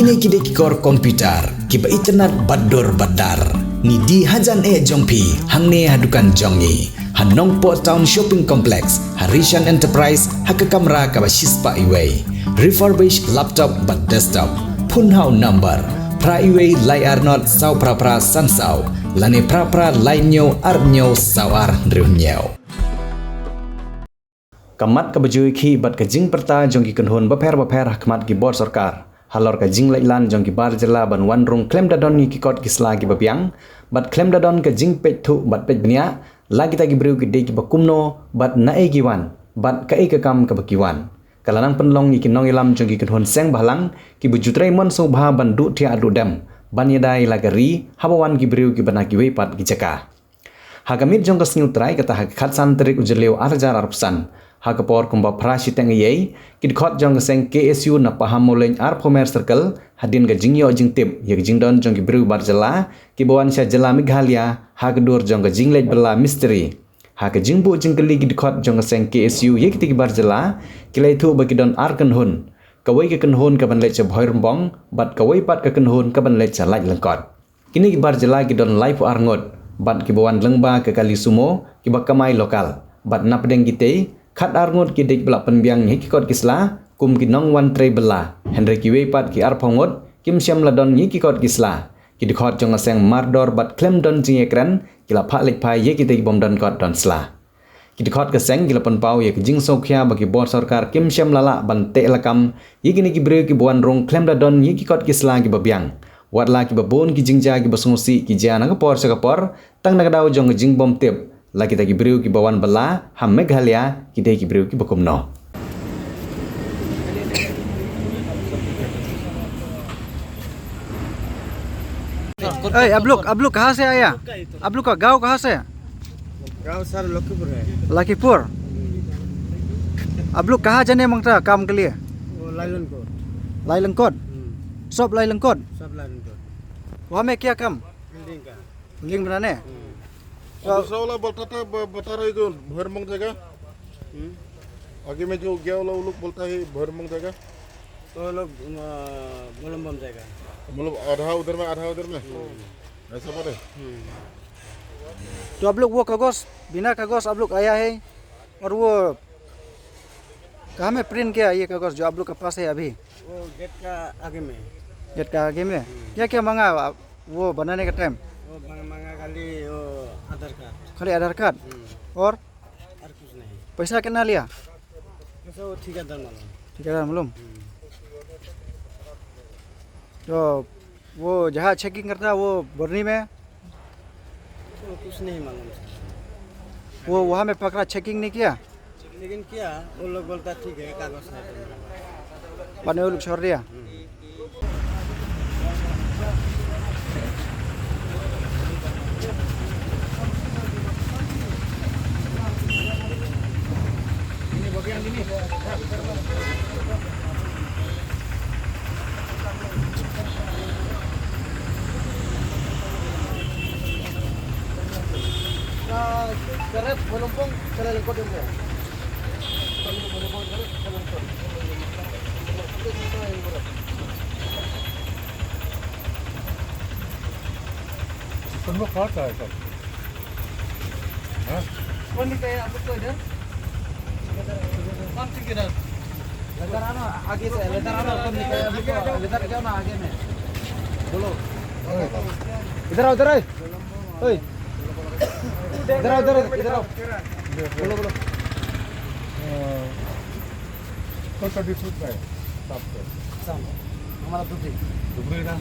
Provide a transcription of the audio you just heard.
kini kidekikor komputer kiba internet bador badar ni di hajan jongpi hangne hadukan jongi hanong po town shopping complex Harishan Enterprise haka kamera kaba shispa iway refurbished laptop but desktop punhau number pra iway layar not sau pra sansau lane pra lainyo arnyo sawar riunyo kamat kabajui ki bat kajing perta jongki kenhon baper kamat ki bor sarkar halor ka jing lailan jong ki bar jela ban wan rong klem dadon ni ki kot ki sla ki bapiang bat klem dadon ka jing pet thu bat pet bnia lagi ta ki breu ki de ki bakumno bat na e ki wan bat ka e ka kam ka bakiwan kalanang penlong ni ki nong ilam jong ki kenhon seng bahlang ki bujutrai mon so bha ban du thia adu dam ban yadai lagari habawan ki breu ki bana ki we pat ki jaka hagamit jong ka sniu trai kata hak khatsan terik ujeleu arjar arpsan hakapor kumba prashi teng yei kid khot jong seng KSU na paham moleng ar Pomer Circle hadin ga jingyo jing tip ye jing don jong ki bru barjala ki bawan sha jala Meghalaya hagdur jong ga jing lej bala mystery hak jing bu jing kali kid khot jong seng KSU ye ki barjala kilai thu ba ki don ar kan hun kawai ke kan hun ka ban lej bhoi rombong bat kawai pat ka kan hun ka ban lej laj lengkot kini ki barjala ki don live ar ngot bat ki bawan lengba ke kali sumo ki bakamai lokal bat napdeng gite khat arngot ki dik bela penbiang ni ki kot kisla kum ki nong wan tre bela Henry ki wepat ki ar phongot kim syam ladon ni ki kot kisla ki dikhot jong aseng mardor bat klem don jing ekran ki la phak lek phai ye ki dik bom don kot don sla ki dikhot ka seng ki la pon pau ye ki jing sokhya bagi bor sarkar kim syam lala ban te lakam ye ki ni ki bre ki buan rong klem dadon ye ki kot kisla ki babiang watla ki babon ki jingja ki basungsi ki jana ka por sakapor tang nakadau jong jing bom tip lagi tagi beriu ki bawan bala ham Meghalaya ki dei ki beriu ki bakumno अब लोग कहाँ से आया आप लोग का गांव कहाँ से गांव सर लखीपुर है लखीपुर अब लोग कहाँ जाने मांगता काम के लिए वो लाइलनकोट लाइलनकोट सब लाइलनकोट वहाँ में क्या काम बिल्डिंग का बिल्डिंग बनाने दूसरा वाला बता रहे जो भरमंग जगह आगे में जो गया वाला वो लोग बोलता है भरमंग जगह तो लोग बोलम जाएगा मतलब आधा उधर में आधा उधर में ऐसा बात है तो आप लोग वो कागज बिना कागज आप लोग आया है और वो कहाँ में प्रिंट किया ये कागज जो आप लोग के पास है अभी वो गेट का आगे में गेट का आगे में क्या क्या मांगा वो बनाने का टाइम वो मांगा खाली वो खाली आधार कार्ड और कुछ नहीं पैसा कितना लिया पैसा वो ठेकेदार मालूम तो वो जहाँ चेकिंग करता है वो बरनी में वो कुछ नहीं मालूम वो वहाँ में पकड़ा चेकिंग नहीं किया लेकिन किया वो लोग बोलता ठीक है कागज है बाद में वो लोग छोड़ दिया Karet Bolompong kala lengkot mo. तुमको खाता है सब कौन निकले आप लोग को इधर कौन सी किधर लेदर आना आगे से लेदर आना कौन निकले अभी को लेदर जाओ ना आगे में बोलो इधर आओ ओए इधर आओ बोलो कौन सा डिस्ट्रिक्ट है हमारा दुबरी दुबरी ना